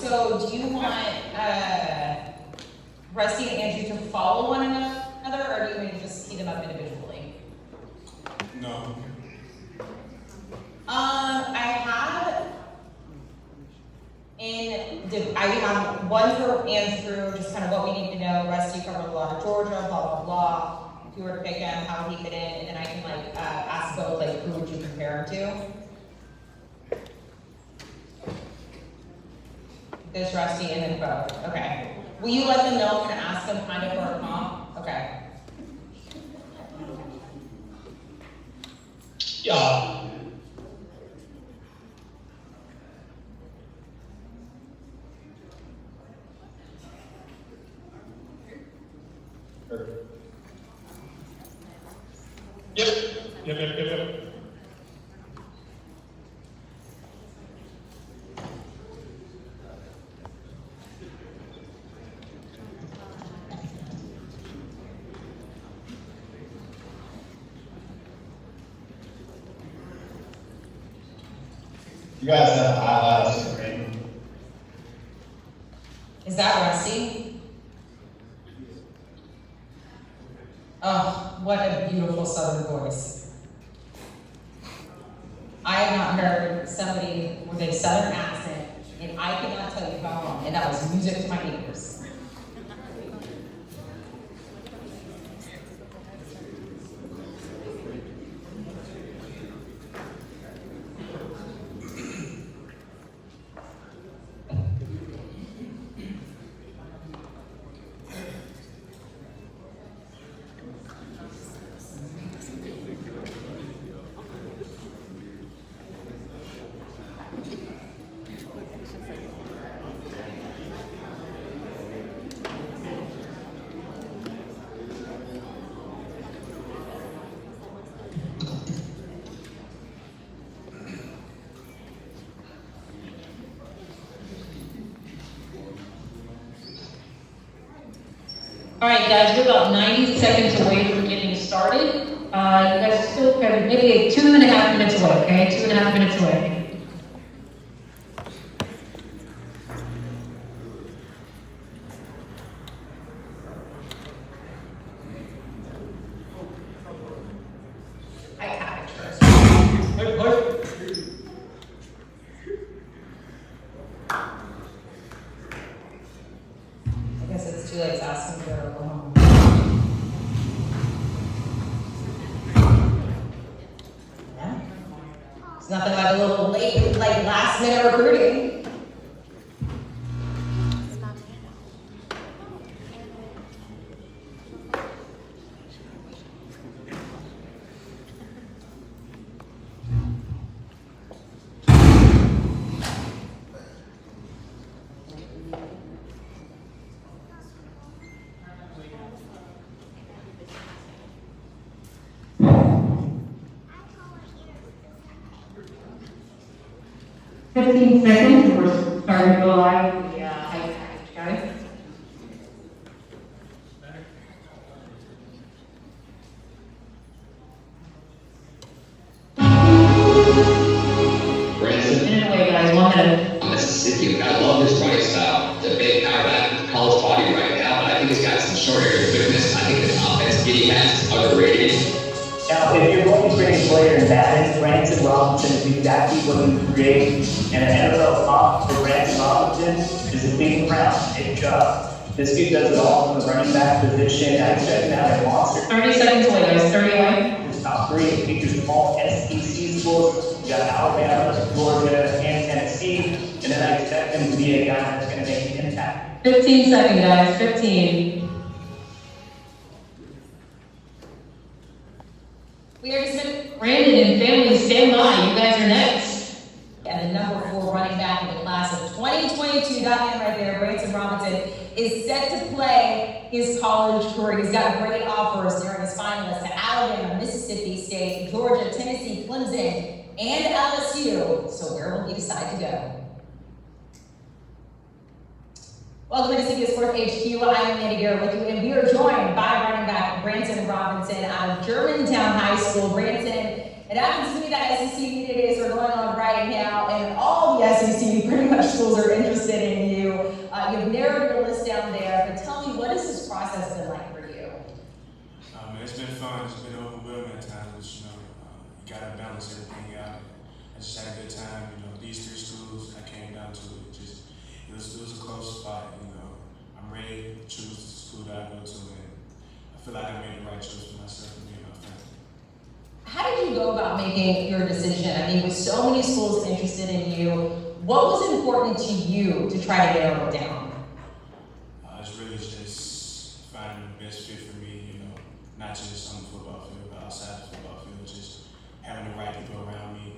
So do you want Rusty and Andrew to follow one another, or do you want to just see them up individually? No. I have one for Andrew, just kind of what we need to know. Rusty covered a lot of Georgia, blah, blah, blah. If you were to pick him, how would he fit in? And then I can ask both, who would you compare him to? There's Rusty and then both. Okay. Will you let them know I'm going to ask them kind of for a comp? Okay. Yeah. Yep. You guys have highlights, right? Is that Rusty? Oh, what a beautiful Southern voice. I have not heard somebody with a Southern accent, and I cannot tell you how long, and that was music to my ears. All right, guys, we're about 90 seconds away from getting started. You guys still have maybe 2.5 minutes away, okay? 2.5 minutes away. I have it first. I guess it's too late to ask them to go home. Yeah. It's nothing like a little late, last minute recruiting. Fifteen seconds, we're starting to go live with the high package, guys. Branson. In a way, guys, 1 minute. Mississippi, I love this running style. The big power back college body right now, but I think he's got some short area quickness. I think his offense getting has is underrated. Now, if you're going to bring a player in that, Branson Robinson is exactly what you create. And an NFL comp for Branson Robinson is a big round, big job. This dude does it all from the running back position. I expect him to have a monster. 30 seconds away, guys. 30 away. His top 3 features all SEC schools. You got Alabama, Georgia, and Tennessee. And then I expect him to be a guy that's going to make an impact. 15 seconds, guys. 15. We are just Brandon and family, stand by. You guys are next. And the number 4 running back in the class of 2022, that man right there, Branson Robinson, is set to play his college career. He's got great offers during his finalists to Alabama, Mississippi State, Georgia, Tennessee, Clemson, and LSU. So where will he decide to go? Welcome to CBS Sports HQ. I'm Amanda Garrett with you, and we are joined by running back Branson Robinson out of Germantown High School. Branson, it happens to be that SEC media days are going on right now, and all the SEC pretty much schools are interested in you. balance everything out. I just had a good time. These 3 schools, I came down to it. It was a close spot. I'm ready to choose the school that I go to, and I feel like I made the right choice for myself and me and my family. How did you go about making your decision? I mean, with so many schools interested in you, what was important to you to try to narrow it down? It's really just finding the best fit for me, not just on the football field, but outside the football field, just having the right people around me,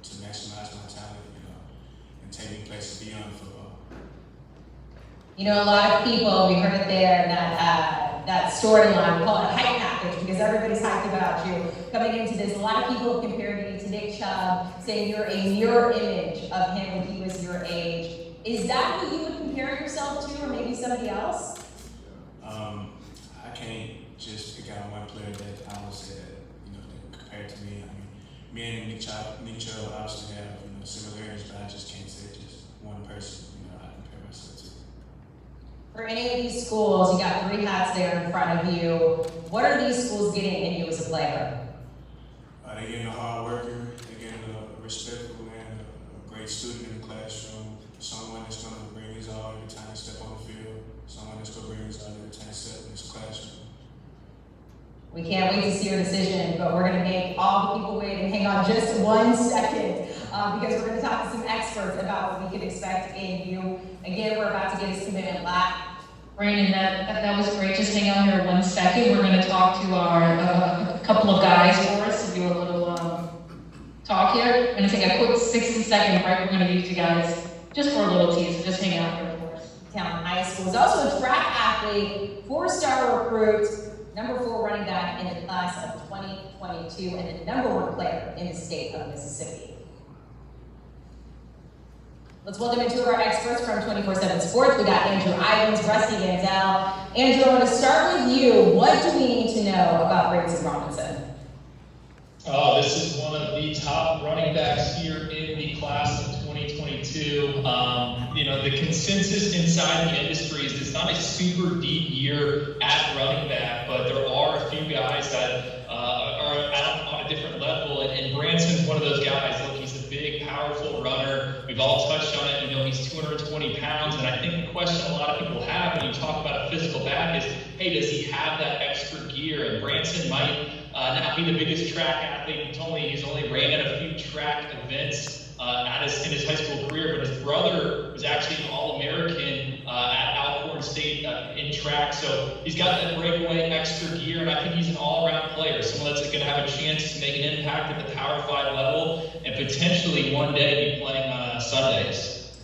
to maximize my talent, and take me places beyond football. A lot of people, we heard it there, that storyline, we call it hype package, because everybody's hyped about you. Coming into this, a lot of people have compared you to Nick Chubb, saying you're a mirror image of him when he was your age. Is that who you would compare yourself to, or maybe somebody else? I can't just pick out one player that I would say that, compared to me. I mean, me and Nick Chubb obviously have, similarities, but I just can't say just one person, I compare myself to. For any of these schools, you got 3 hats there in front of you. What are these schools getting in you as a player? They're getting a hard worker, they're getting a respectful man, a great student in the classroom, someone that's going to bring his all every time he step on the field, someone that's going to bring his all every time he step in his classroom. We can't wait to see your decision, but we're going to make all the people wait and hang on just 1 second because we're going to talk to some experts about what we can expect in you. Again, we're about to get his commitment back. Brandon, that was great. Just hang on here 1 second. We're going to talk to our couple of guys for us to do a little talk here. We're going to take a quick 60-second break. We're going to use you guys just for a little tease. Just hang out here for us. Town High School is also a track athlete, 4-star recruit, number 4 running back in the class of 2022, and the number 1 player in the state of Mississippi. Let's welcome in 2 of our experts from 24/7 Sports. We got Andrew Ivins, Rusty Ganzel. Andrew, I want to start with you. What do we need to know about Branson Robinson? This is one of the top running backs here in the class of 2022. The consensus inside the industry is it's not a super deep year at running back, but there are a few guys that are on a different level, and Branson's one of those guys. Look, he's a big, powerful runner. We've all touched on it. He's 220 pounds, and I think the question a lot of people have when you talk about a physical back is, hey, does he have that extra gear? And Branson might not be the biggest track athlete. He's only ran at a few track events in his high school career, but his brother was actually an All-American at Alcorn State in track, so he's got that breakaway extra gear, and I think he's an all-around player, someone that's going to have a chance to make an impact at the Power 5 level and potentially one day be playing Sundays.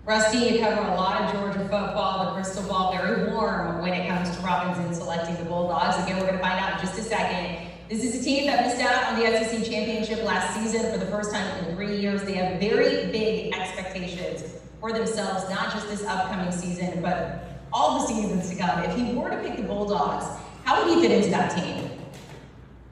Rusty, you cover a lot of Georgia football, the crystal ball very warm when it comes to Robinson selecting the Bulldogs. Again, we're going to find out in just a second. This is a team that missed out on the SEC championship last season for the first time in 3 years. They have very big expectations for themselves, not just this upcoming season, but all the seasons to come. If he were to pick the Bulldogs, how would he fit into that team?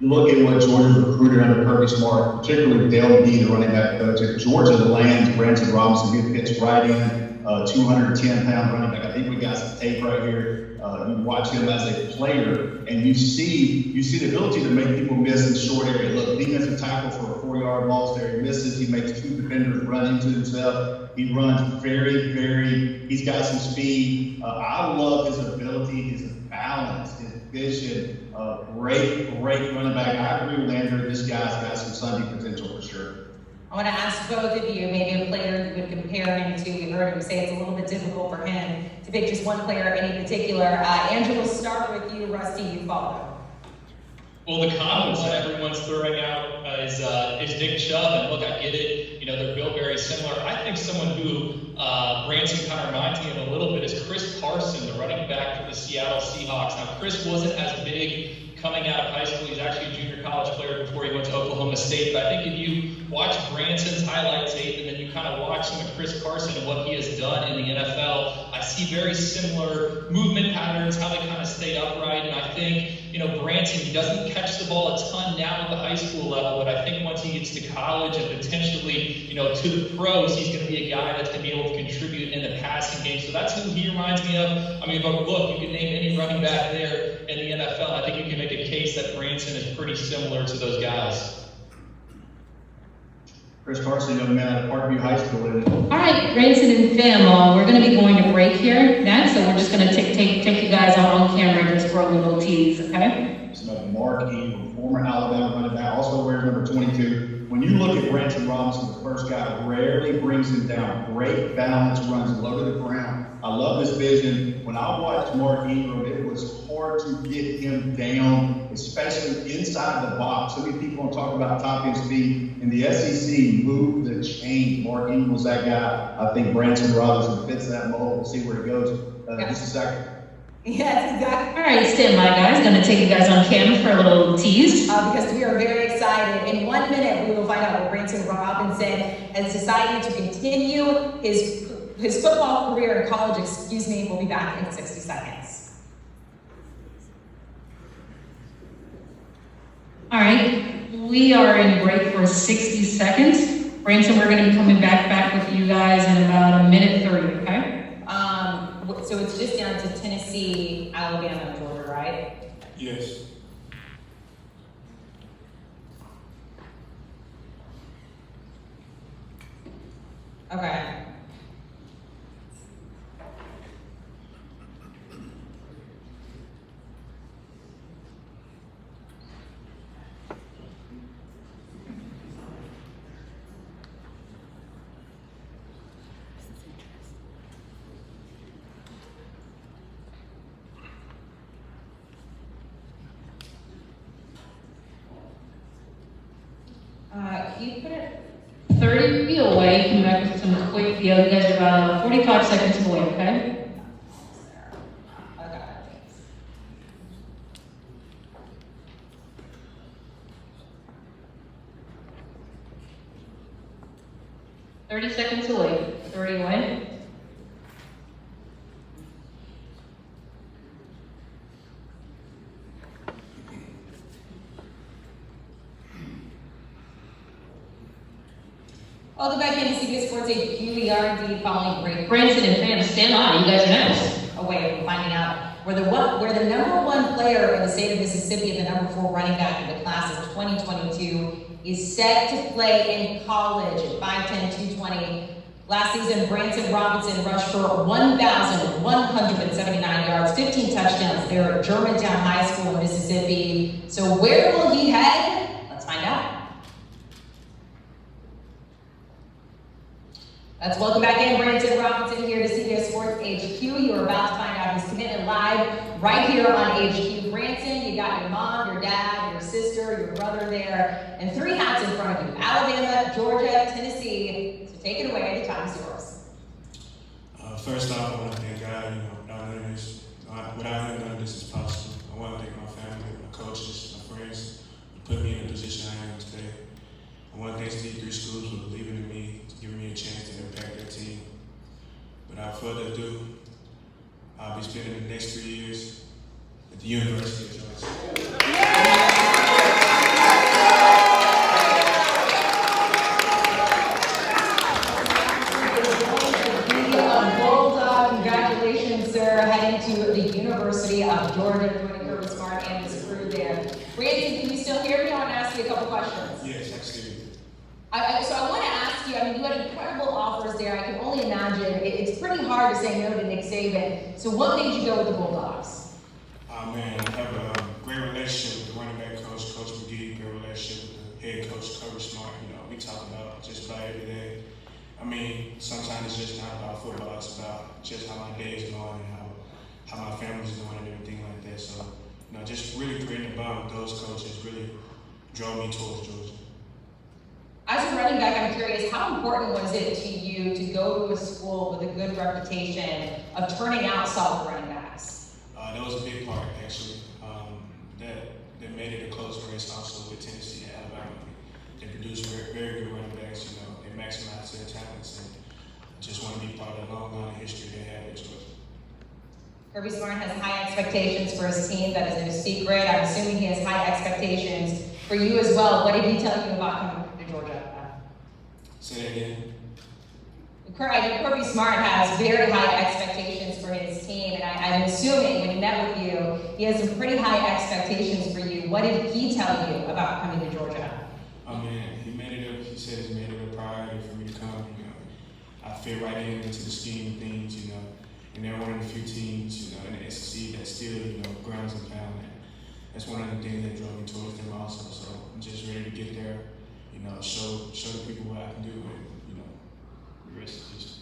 You look at what Georgia recruited under Kirby Smart, particularly Dale McGee, the running back coach. If Georgia lands Branson Robinson, he fits right in, 210-pound running back. I think we got some tape right here. You watch him as a player, and you see the ability to make people miss in the short area. Look, defensive tackle for a 4-yard loss there. He misses. He makes 2 defenders run into himself. He runs he's got some speed. I love his ability, his balance, his vision. Great running back. I agree with Andrew. This guy's got some Sunday potential for sure. I want to ask both of you, maybe a player you would compare him to. You heard him say it's a little bit difficult for him to pick just one player in particular. Andrew, we'll start with you. Rusty, you follow. Well, the comments that everyone's throwing out is Nick Chubb, and look, I get it. They're built very similar. I think someone who Branson kind of reminds me of a little bit is Chris Carson, the running back for the Seattle Seahawks. Now, Chris wasn't as big coming out of high school. He's actually a junior college player before he went to Oklahoma State. But I think if you watch Branson's highlight tape and then you kind of watch some of Chris Carson and what he has done in the NFL, I see very similar movement patterns, how they kind of stay upright. And I think, Branson, he doesn't catch the ball a ton now at the high school level, but I think once he gets to college and potentially, to the pros, he's going to be a guy that's going to be able to contribute in the passing game. So that's who he reminds me of. I mean, but look, you can name any running back there in the NFL. I think you can make a case that Branson is pretty similar to those guys. Chris Carson, young man out of Parkview High School. All right, Branson and fam, we're going to be going to break here next, so we're just going to take you guys out on camera and just for a little tease, okay? It's about Mark Ingram, former Alabama running back, also wears number 22. When you look at Branson Robinson, the first guy rarely brings him down. Great balance, runs low to the ground. I love this vision. When I watched Mark Ingram, it was hard to get him down, especially inside the box. So many people want to talk about top end speed. In the SEC, move the chains. Mark Ingram's that guy. I think Branson Robinson fits that mold. We'll see where he goes. Just a second. Yes, exactly. All right, stand by, guys. Going to take you guys on camera for a little tease. Because we are very excited. In 1 minute, we will find out where Branson Robinson has decided to continue his football career in college. We'll be back in 60 seconds. All right, we are in break for 60 seconds. Branson, we're going to be coming back with you guys in about a minute 30, okay? So it's just down to Tennessee, Alabama, and Georgia, right? Yes. Okay. Can you put it 30 feet away, come back with some quick, you guys are about 45 seconds away, okay? Okay. 30 seconds away, 30 away. Welcome back into CBS Sports HQ. We are indeed following break. Branson and fam, stand by. You guys are next. Away from finding out where the number one player in the state of Mississippi and the number 4 running back in the class of 2022 is set to play in college at 5'10", 220. Last season, Branson Robinson rushed for 1,179 yards, 15 touchdowns there at Germantown High School in Mississippi. So where will he head? Let's find out. Let's welcome back in Branson Robinson here to CBS Sports HQ. You are about to find out his commitment live right here on HQ. Branson, you got your mom, your dad, your sister, your brother there, and 3 hats in front of you. Alabama, Georgia, Tennessee. So take it away. The time is yours. First off, I want to thank God, without him, none of this is possible. I want to thank my family, my coaches, my friends, who put me in the position I am today. I want to thank these 3 schools for believing in me, giving me a chance to impact their team. Without further ado, I'll be spending the next 3 years at the University of Georgia. Bulldog, congratulations, sir, heading to the University of Georgia, joining Kirby Smart and his crew there. Branson, can you still hear me? I want to ask you a couple questions. Yes, I see you. So I want to ask you, you had incredible offers there. I can only imagine it's pretty hard to say no to Nick Saban. So what made you go with the Bulldogs? Man, I have a great relationship with the running back coach, Coach McGee, great relationship with the head coach, Kirby Smart. We talk about just about every day. Sometimes it's just not about football, it's about just how my day is going and how my family's doing and everything like that. So, just really creating a bond with those coaches really drove me towards Georgia. As a running back, I'm curious, how important was it to you to go to a school with a good reputation of turning out solid running backs? That was a big part, actually. That made it a close race also with Tennessee and Alabama. They produced very, very good running backs. They maximized their talents, and I just want to be part of the long line of history they have at Georgia. Kirby Smart has high expectations for his team. That is no secret. I'm assuming he has high expectations for you as well. What did he tell you about coming to Georgia? Say that again. Kirby Smart has very high expectations for his team, and I'm assuming when he met with you, he has some pretty high expectations for you. What did he tell you about coming to Georgia? He said he's made it a priority fit right into the scheme of things, you know, and they're one of the few teams, you know, in the SEC that still, you know, grounds and pound. And that's one of the things that drove me towards them also. So I'm just ready to get there, you know, show the people what I can do, and you know, the rest is just.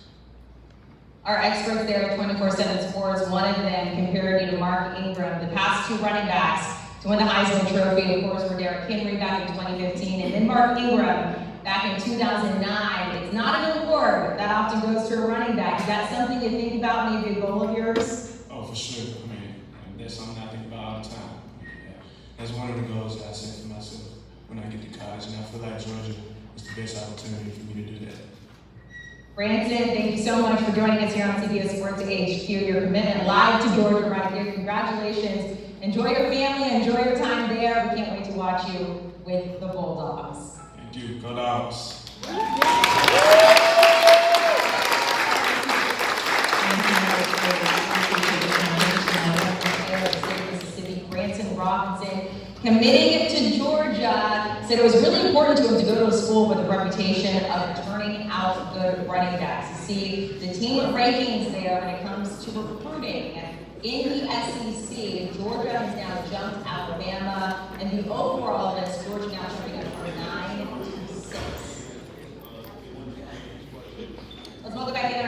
Our experts there at 24/7 Sports, one of them compared me to Mark Ingram, the past 2 running backs to win the Heisman Trophy. Of course, were Derrick Henry back in 2015, and then Mark Ingram back in 2009. It's not an award that often goes to a running back. Is that something you think about, maybe a goal of yours? Oh, for sure. I mean, that's something I think about all the time. Yeah. That's one of the goals that I set for myself when I get to college, and I feel like Georgia is the best opportunity for me to do that. Branson, thank you so much for joining us here on CBS Sports HQ. Your commitment live to Georgia right here. Congratulations. Enjoy your family, enjoy your time there. We can't wait to watch you with the Bulldogs. Thank you. Go Dogs. Mississippi, Branson Robinson, committing to Georgia, said it was really important to him to go to a school with a reputation of turning out good running backs. You see, the team rankings there when it comes to recruiting in the SEC, Georgia has now jumped Alabama, and the overall list, Georgia now jumping up from 9 to 6. Let's welcome back in